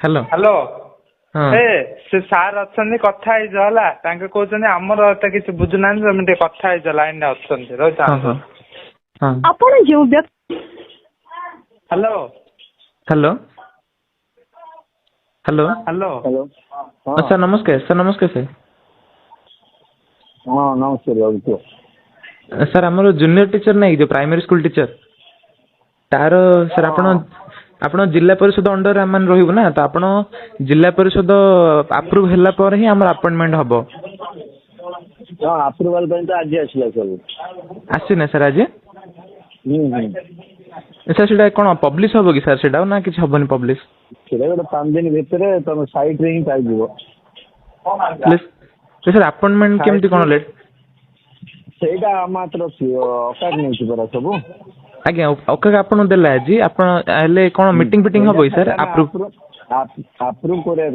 hello hello हाँ से सार अच्छे कथा है तांके कहते आमर एत किसी बुझुना तुम कथा है लाइन अच्छे रही हाँ हाँ हाँ ଆପଣ ଯେଉଁ ବ୍ୟକ୍ତି hello hello hello hello hello हाँ सर नमस्कार सर नमस्कार सर हाँ नमस्ते बाबू कुह सर आमर जूनियर टीचर नहीं जो प्राइमरी स्कूल टीचर तार सर आपण जिला परिषद अंडर आम रही ना तो आपण जिला परिषद अप्रूव होला पर ही हमर अपॉइंटमेंट हबो हाँ अप्रूवल तो आज आसला सब आसी ना सर आज सर सेटा कोन पब्लिश हबो कि सर सेटा ना किछ हबनी पब्लिश सेटा गोटे 5 दिन भितर तुम साइट रे ही पाइबो सर अपॉइंटमेंट केमती कोन लेट सेटा मात्र अकाड नहीं परा सब आज्ञा ओके आपण देला आज आपण हेले कोन मीटिंग फिटिंग हबो सर अप्रूव अप्रूव करे